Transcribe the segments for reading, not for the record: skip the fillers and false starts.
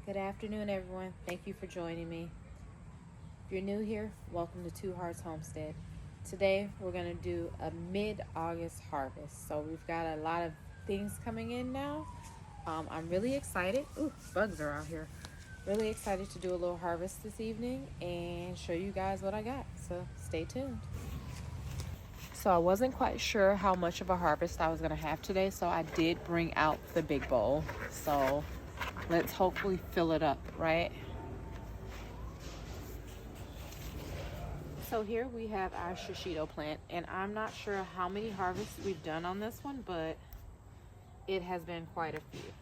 Good afternoon, everyone. Thank you for joining me. If you're new here, welcome to Two Hearts Homestead. Today, we're going to do a mid-August harvest. So we've got a lot of things coming in now. I'm really excited. Ooh, bugs are out here. Really excited to do a little harvest this evening and show you guys what I got. So stay tuned. So I wasn't quite sure how much of a harvest I was going to have today, so I did bring out the big bowl. So let's hopefully fill it up, right? So here we have our shishito plant, and I'm not sure how many harvests we've done on this one, but it has been quite a few.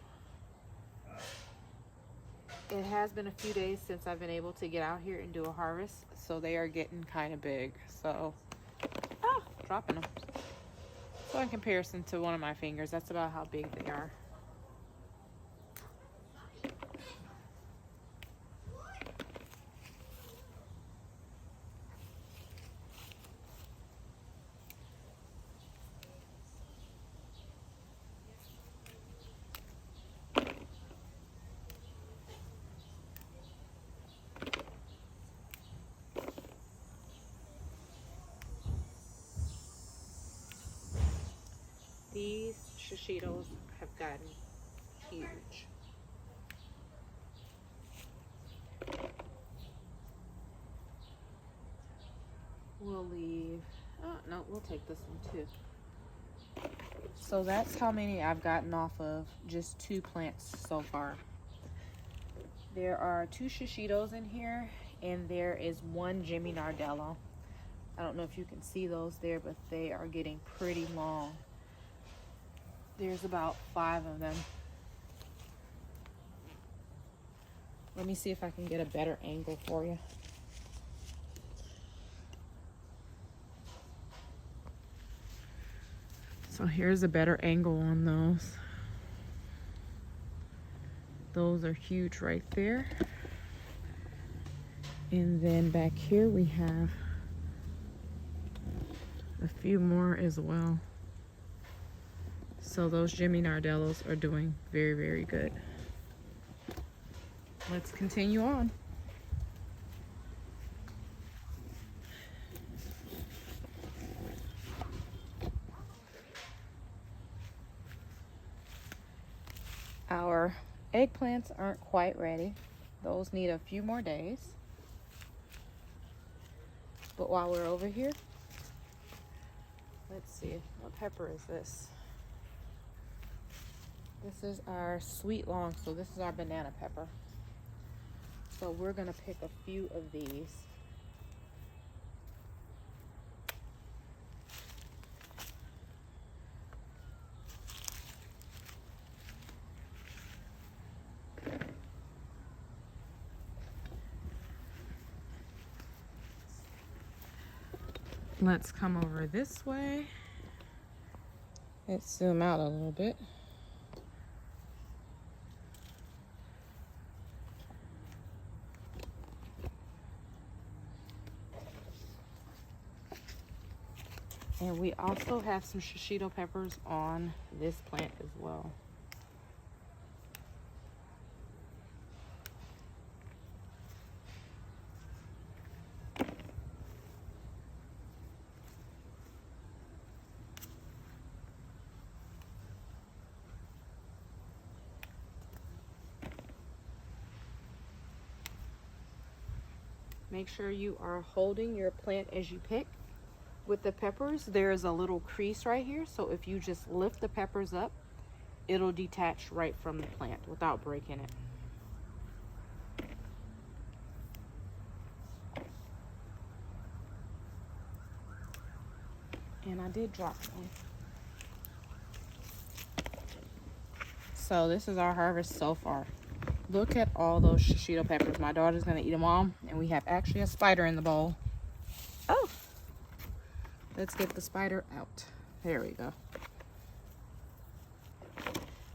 It has been a few days since I've been able to get out here and do a harvest, so they are getting kind of big. So, dropping them. So in comparison to one of my fingers, that's about how big they are. These shishitos have gotten huge. We'll leave, oh no, we'll take this one too. So that's how many I've gotten off of just 2 plants so far. There are 2 shishitos in here, and there is 1 Jimmy Nardello. I don't know if you can see those there, but they are getting pretty long. There's about 5 of them. Let me see if I can get a better angle for you. So here's a better angle on those. Those are huge right there. And then back here we have a few more as well. So those Jimmy Nardellos are doing very, very good. Let's continue on. Our eggplants aren't quite ready. Those need a few more days. But while we're over here, let's see, what pepper is this? This is our sweet long, so this is our banana pepper. So we're gonna pick a few of these. Let's come over this way. Let's zoom out a little bit. And we also have some shishito peppers on this plant as well. Make sure you are holding your plant as you pick. With the peppers, there is a little crease right here, so if you just lift the peppers up, it'll detach right from the plant without breaking it. And I did drop one. So this is our harvest so far. Look at all those shishito peppers. My daughter's gonna eat them all, and we have actually a spider in the bowl. Oh, let's get the spider out. There we go.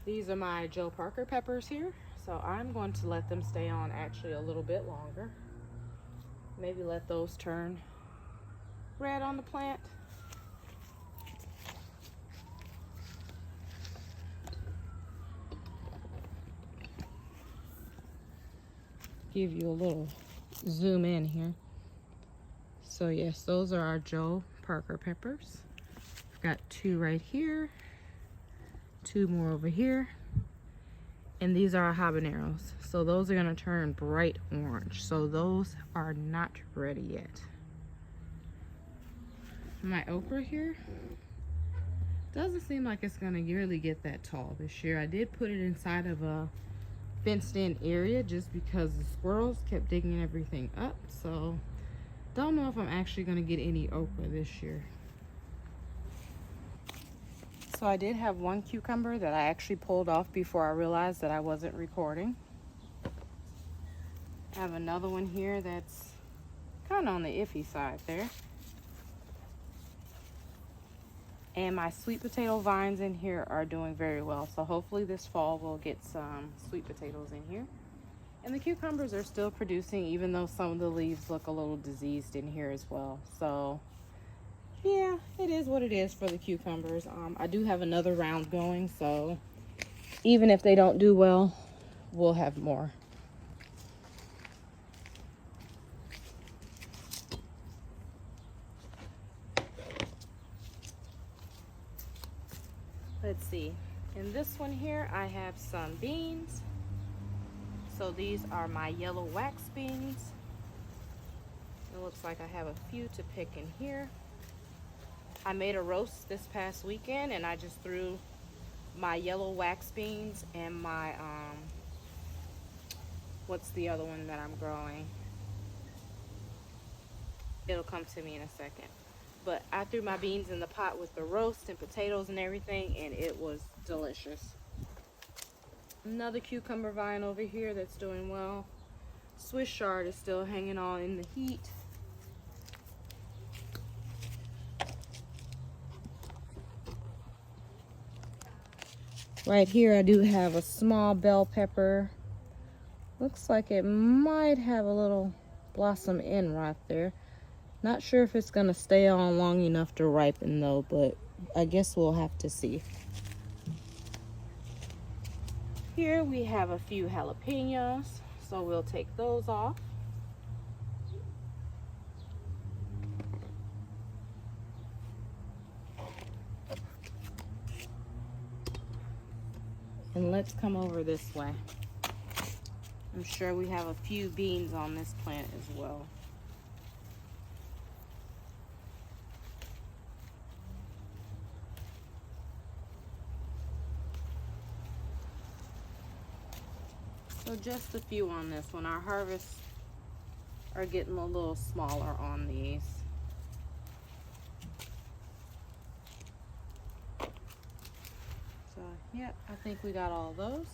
These are my Joe Parker peppers here, so I'm going to let them stay on actually a little bit longer. Maybe let those turn red on the plant. give you a little zoom in here. So yes, those are our Joe Parker peppers. I've got 2 right here, 2 more over here, and these are our habaneros. So those are gonna turn bright orange. So those are not ready yet. My okra here doesn't seem like it's gonna really get that tall this year. I did put it inside of a fenced in area just because the squirrels kept digging everything up. So don't know if I'm actually gonna get any okra this year. So I did have 1 cucumber that I actually pulled off before I realized that I wasn't recording. I have another one here that's kind of on the iffy side there. And my sweet potato vines in here are doing very well. So hopefully this fall we'll get some sweet potatoes in here. And the cucumbers are still producing, even though some of the leaves look a little diseased in here as well. So yeah, it is what it is for the cucumbers. I do have another round going, so even if they don't do well, we'll have more. Let's see. In this one here, I have some beans. So these are my yellow wax beans. It looks like I have a few to pick in here. I made a roast this past weekend and I just threw my yellow wax beans and my, what's the other one that I'm growing? It'll come to me in a second. But I threw my beans in the pot with the roast and potatoes and everything, and it was delicious. Another cucumber vine over here that's doing well. Swiss chard is still hanging on in the heat. Right here I do have a small bell pepper. Looks like it might have a little blossom end right there. Not sure if it's gonna stay on long enough to ripen though, but I guess we'll have to see. Here we have a few jalapenos, so we'll take those off. And let's come over this way. I'm sure we have a few beans on this plant as well. So just a few on this one. Our harvests are getting a little smaller on these. So yeah, I think we got all those.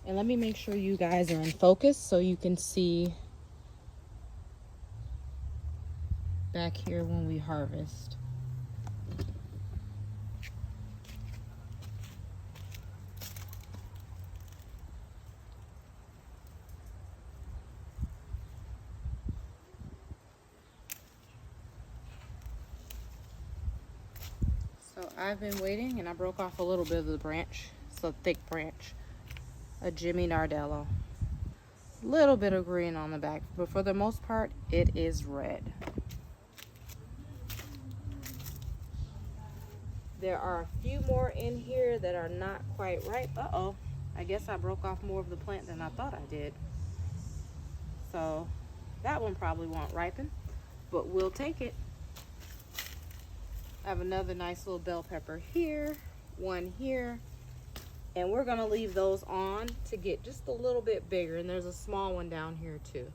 And let me make sure you guys are in focus so you can see back here when we harvest. So I've been waiting and I broke off a little bit of the branch. It's a thick branch. A Jimmy Nardello. Little bit of green on the back, but for the most part, it is red. There are a few more in here that are not quite ripe. Uh-oh, I guess I broke off more of the plant than I thought I did. So that one probably won't ripen, but we'll take it. I have another nice little bell pepper here, one here, and we're gonna leave those on to get just a little bit bigger, and there's a small one down here too.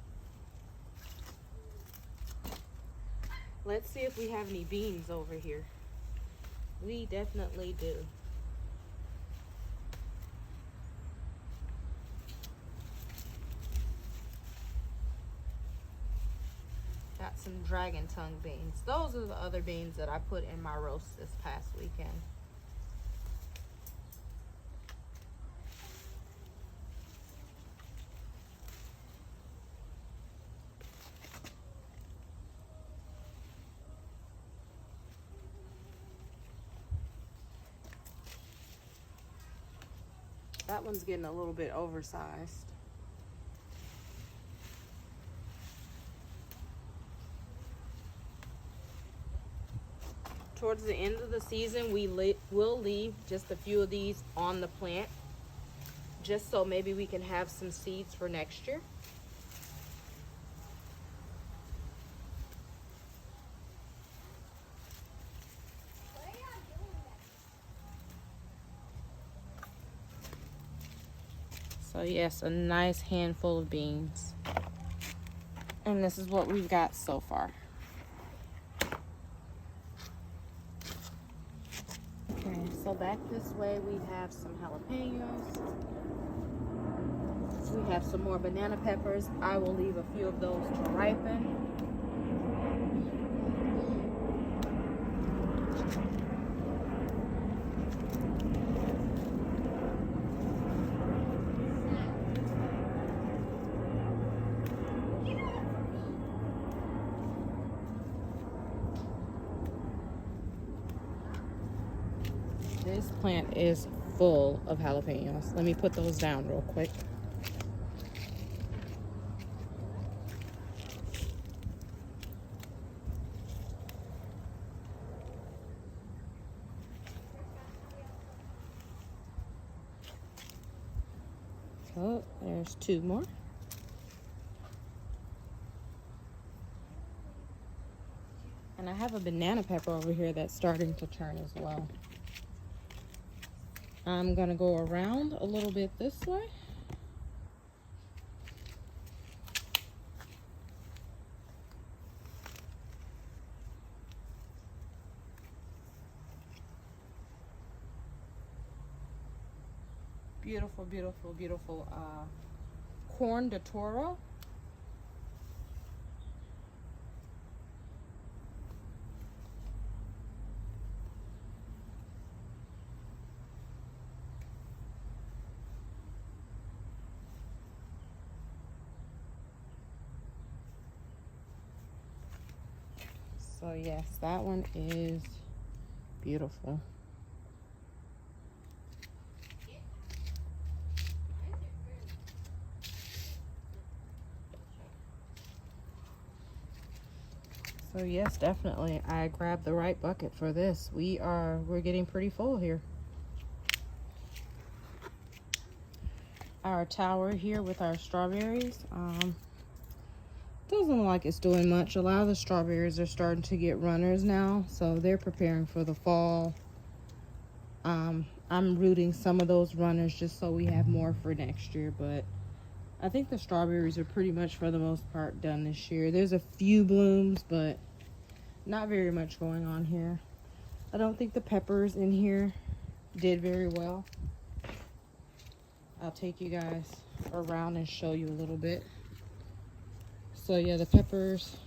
Let's see if we have any beans over here. We definitely do. Got some dragon tongue beans. Those are the other beans that I put in my roast this past weekend. That one's getting a little bit oversized. towards the end of the season, we will leave just a few of these on the plant, just so maybe we can have some seeds for next year. So yes, a nice handful of beans. And this is what we've got so far. Okay, so back this way we have some jalapenos. We have some more banana peppers. I will leave a few of those to ripen. This plant is full of jalapenos. Let me put those down real quick. Oh, there's two more. And I have a banana pepper over here that's starting to turn as well. I'm gonna go around a little bit this way. Beautiful, beautiful, beautiful corn de toro. So yes, that one is beautiful. So yes, definitely, I grabbed the right bucket for this. We're getting pretty full here. Our tower here with our strawberries, doesn't look like it's doing much. A lot of the strawberries are starting to get runners now, so they're preparing for the fall. I'm rooting some of those runners just so we have more for next year, but I think the strawberries are pretty much for the most part done this year. There's a few blooms, but not very much going on here. I don't think the peppers in here did very well. I'll take you guys around and show you a little bit. So yeah, the peppers,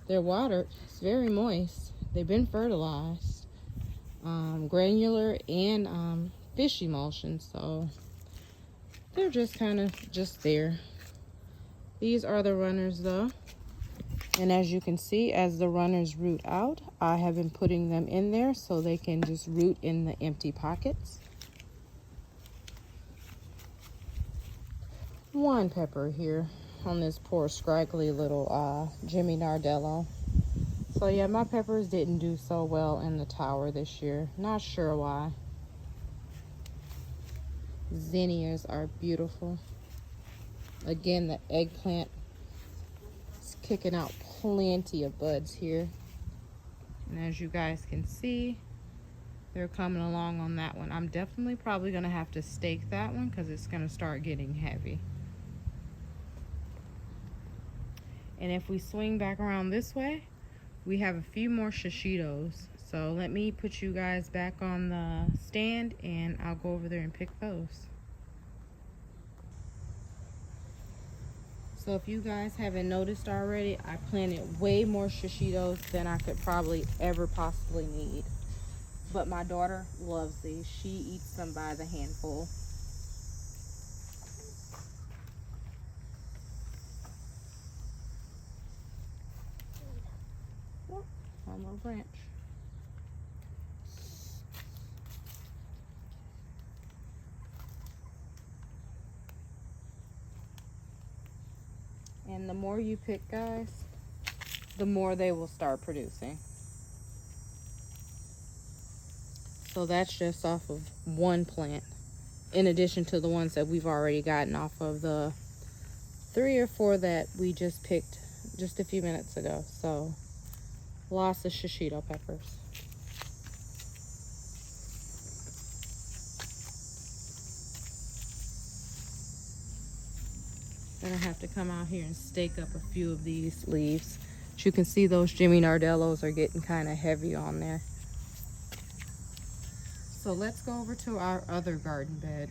they're watered. It's very moist. They've been fertilized, granular and fish emulsion, so they're just kind of just there. These are the runners though, and as you can see, as the runners root out, I have been putting them in there so they can just root in the empty pockets. One pepper here on this poor scraggly little Jimmy Nardello. So yeah, my peppers didn't do so well in the tower this year. Not sure why. Zinnias are beautiful. Again, the eggplant is kicking out plenty of buds here. And as you guys can see, they're coming along on that one. I'm definitely probably going to have to stake that one because it's going to start getting heavy. And if we swing back around this way, we have a few more shishitos. So let me put you guys back on the stand and I'll go over there and pick those. So if you guys haven't noticed already, I planted way more shishitos than I could probably ever possibly need. But my daughter loves these. She eats them by the handful. One more branch. And the more you pick, guys, the more they will start producing. So that's just off of one plant, in addition to the ones that we've already gotten off of the 3 or 4 that we just picked just a few minutes ago. So lots of shishito peppers. Gonna have to come out here and stake up a few of these leaves. As you can see, those Jimmy Nardellos are getting kind of heavy on there. So let's go over to our other garden bed.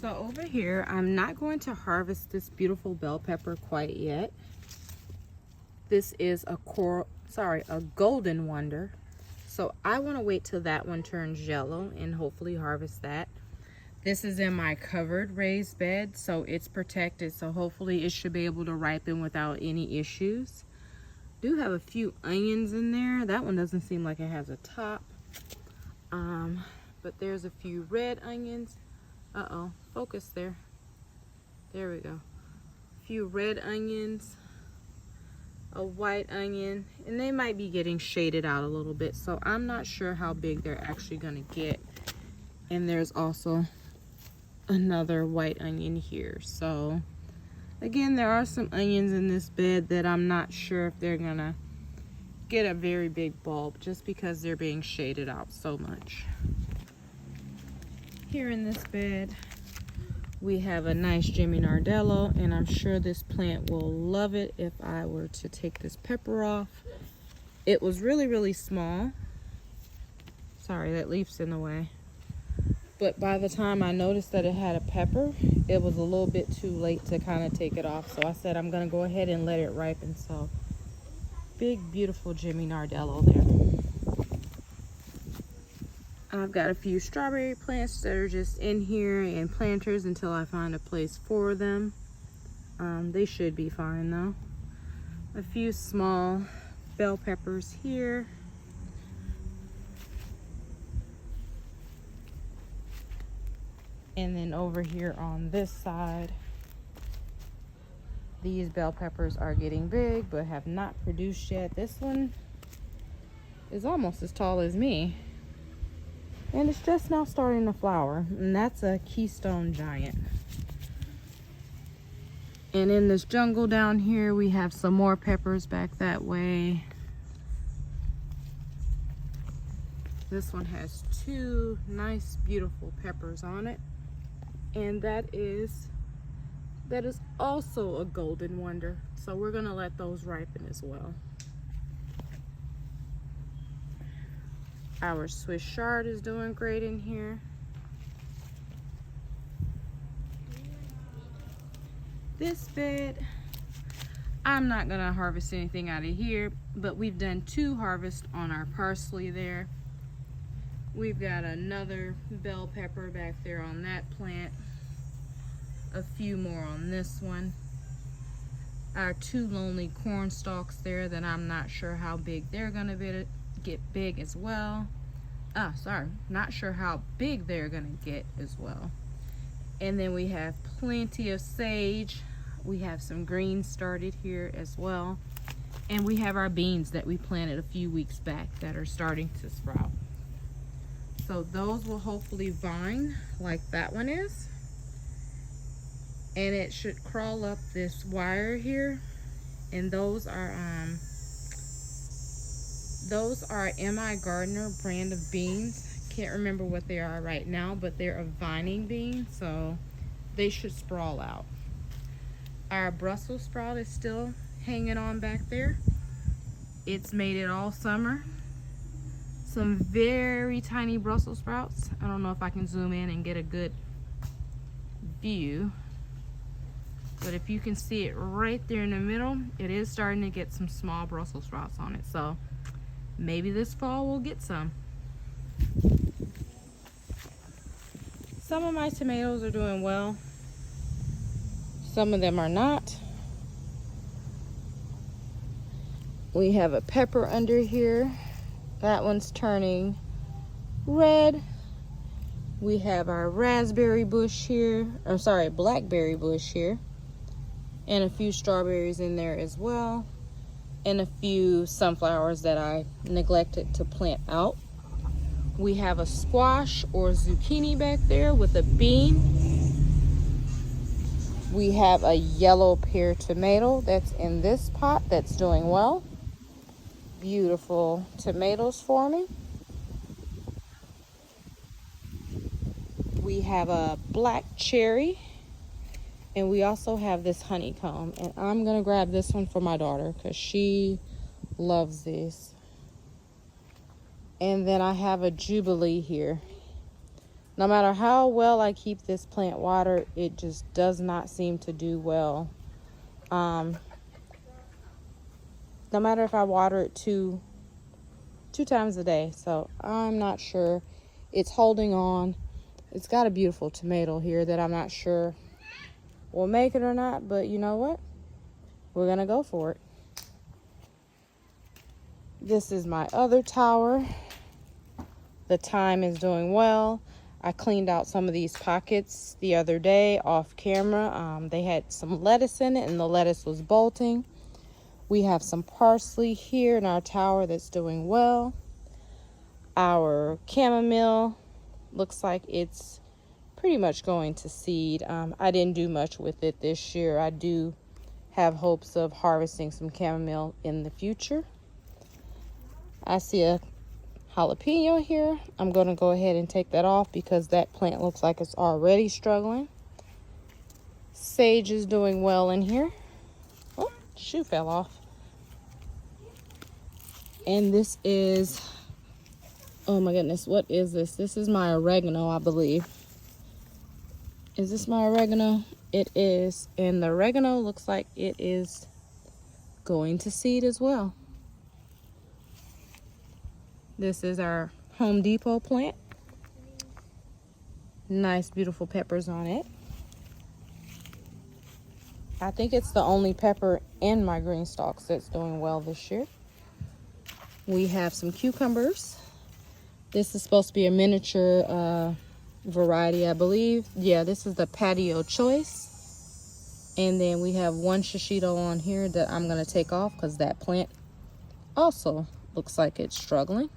So over here, I'm not going to harvest this beautiful bell pepper quite yet. This is a golden wonder. So I want to wait till that one turns yellow and hopefully harvest that. This is in my covered raised bed, so it's protected. So hopefully it should be able to ripen without any issues. Do have a few onions in there. That one doesn't seem like it has a top. But there's a few red onions. Uh-oh, focus there. There we go. A few red onions, a white onion, and they might be getting shaded out a little bit, so I'm not sure how big they're actually gonna get. And there's also another white onion here. So again, there are some onions in this bed that I'm not sure if they're gonna get a very big bulb just because they're being shaded out so much. Here in this bed, we have a nice Jimmy Nardello, and I'm sure this plant will love it if I were to take this pepper off. It was really, really small. Sorry, that leaf's in the way. But by the time I noticed that it had a pepper, it was a little bit too late to kind of take it off. So I said I'm gonna go ahead and let it ripen. So big, beautiful Jimmy Nardello there. I've got a few strawberry plants that are just in here and planters until I find a place for them. They should be fine though. A few small bell peppers here. And then over here on this side, these bell peppers are getting big but have not produced yet. This one is almost as tall as me. And it's just now starting to flower, and that's a Keystone Giant. And in this jungle down here, we have some more peppers back that way. This one has 2 nice, beautiful peppers on it. And that is also a golden wonder. So we're gonna let those ripen as well. Our Swiss chard is doing great in here. This bed, I'm not gonna harvest anything out of here, but we've done 2 harvests on our parsley there. We've got another bell pepper back there on that plant. A few more on this one. Our 2 lonely corn stalks there that I'm not sure how big they're gonna get big as well. Not sure how big they're gonna get as well. And then we have plenty of sage. We have some greens started here as well. And we have our beans that we planted a few weeks back that are starting to sprout. So those will hopefully vine like that one is. And it should crawl up this wire here. And those are M.I. Gardner brand of beans. Can't remember what they are right now, but they're a vining bean, so they should sprawl out. Our Brussels sprout is still hanging on back there. It's made it all summer. Some very tiny Brussels sprouts. I don't know if I can zoom in and get a good view. But if you can see it right there in the middle, it is starting to get some small Brussels sprouts on it. So maybe this fall we'll get some. Some of my tomatoes are doing well. Some of them are not. We have a pepper under here. That one's turning red. We have our raspberry bush here. I'm sorry, blackberry bush here. And a few strawberries in there as well. And a few sunflowers that I neglected to plant out. We have a squash or zucchini back there with a bean. We have a yellow pear tomato that's in this pot that's doing well. Beautiful tomatoes for me. We have a black cherry, and we also have this honeycomb, and I'm gonna grab this one for my daughter because she loves this. And then I have a jubilee here. No matter how well I keep this plant watered, it just does not seem to do well. No matter if I water it two times a day, so I'm not sure. It's holding on. It's got a beautiful tomato here that I'm not sure will make it or not, but you know what? We're gonna go for it. This is my other tower. The thyme is doing well. I cleaned out some of these pockets the other day off camera. They had some lettuce in it and the lettuce was bolting. We have some parsley here in our tower that's doing well. Our chamomile looks like it's pretty much going to seed. I didn't do much with it this year. I do have hopes of harvesting some chamomile in the future. I see a jalapeno here. I'm going to go ahead and take that off because that plant looks like it's already struggling. Sage is doing well in here. Oh, shoe fell off. And this is, oh my goodness, what is this? This is my oregano, I believe. Is this my oregano? It is. And the oregano looks like it is going to seed as well. This is our Home Depot plant. Nice, beautiful peppers on it. I think it's the only pepper in my green stalks that's doing well this year. We have some cucumbers. This is supposed to be a miniature variety, I believe. Yeah, this is the patio choice. And then we have one shishito on here that I'm going to take off because that plant also looks like it's struggling.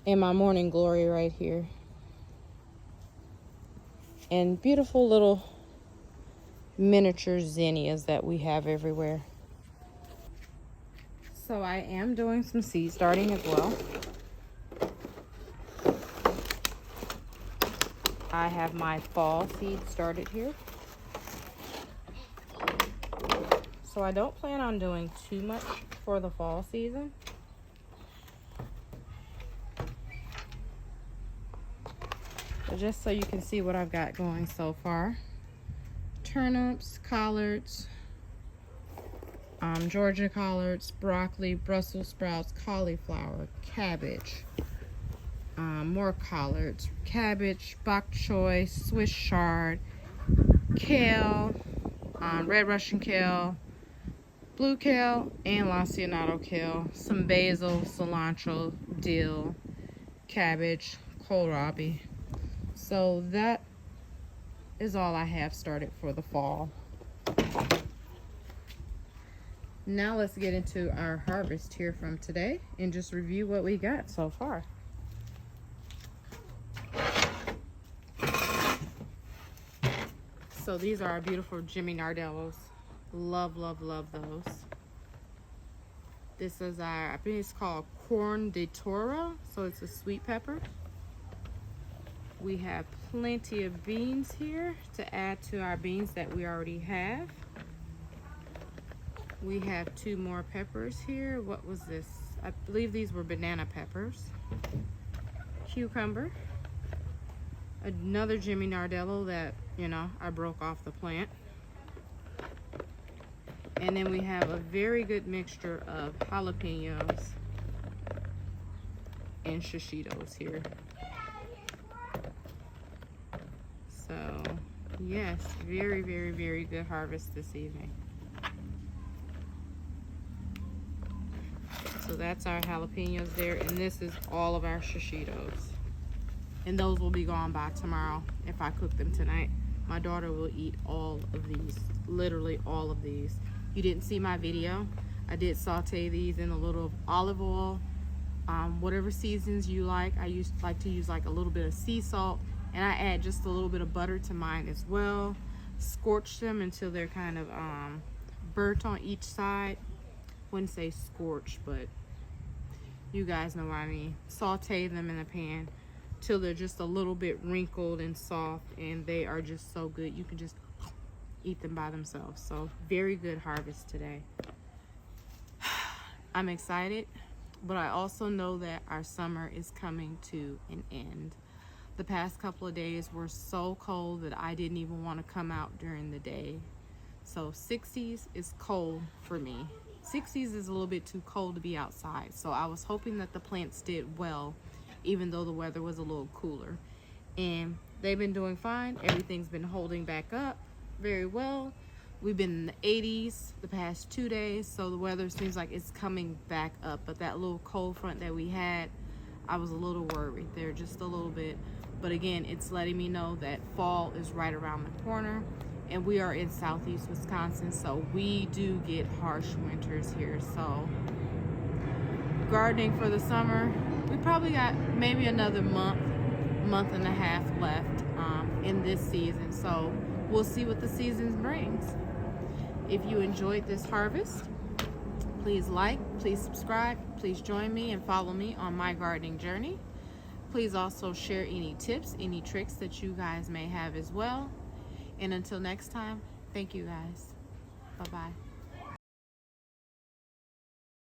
And my morning glory right here. And beautiful little miniature zinnias that we have everywhere. So I am doing some seed starting as well. I have my fall seed started here. So I don't plan on doing too much for the fall season. But just so you can see what I've got going so far. Turnips, collards, Georgia collards, broccoli, Brussels sprouts, cauliflower, cabbage, more collards, cabbage, bok choy, Swiss chard, kale, red Russian kale, blue kale, and lanceolado kale, some basil, cilantro, dill, cabbage, kohlrabi. So that is all I have started for the fall. Now let's get into our harvest here from today and just review what we got so far. So these are our beautiful Jimmy Nardellos. Love, love, love those. This is our, I think it's called corn de toro, so it's a sweet pepper. We have plenty of beans here to add to our beans that we already have. We have two more peppers here. What was this? I believe these were banana peppers. Cucumber. Another Jimmy Nardello that, you know, I broke off the plant. And then we have a very good mixture of jalapenos and shishitos here. So, yes, very, very, very good harvest this evening. So that's our jalapenos there, and this is all of our shishitos. And those will be gone by tomorrow if I cook them tonight. My daughter will eat all of these, literally all of these. You didn't see my video. I did saute these in a little olive oil Whatever seasons you like. I like to use like a little bit of sea salt, and I add just a little bit of butter to mine as well. Scorch them until they're kind of burnt on each side. Wouldn't say scorch, but you guys know what I mean. Saute them in the pan till they're just a little bit wrinkled and soft, and they are just so good. You can just eat them by themselves. So very good harvest today. I'm excited, but I also know that our summer is coming to an end. The past couple of days were so cold that I didn't even want to come out during the day. So 60s is cold for me. 60s is a little bit too cold to be outside. So I was hoping that the plants did well, even though the weather was a little cooler. And they've been doing fine. Everything's been holding back up very well. We've been in the 80s the past 2 days, so the weather seems like it's coming back up. But that little cold front that we had, I was a little worried there, just a little bit. But again, it's letting me know that fall is right around the corner. And we are in southeast Wisconsin, so we do get harsh winters here. So gardening for the summer, we probably got maybe another month and a half left in this season. So we'll see what the season brings. If you enjoyed this harvest, please like, please subscribe, please join me and follow me on my gardening journey. Please also share any tips, any tricks that you guys may have as well. And until next time, thank you guys. Bye-bye.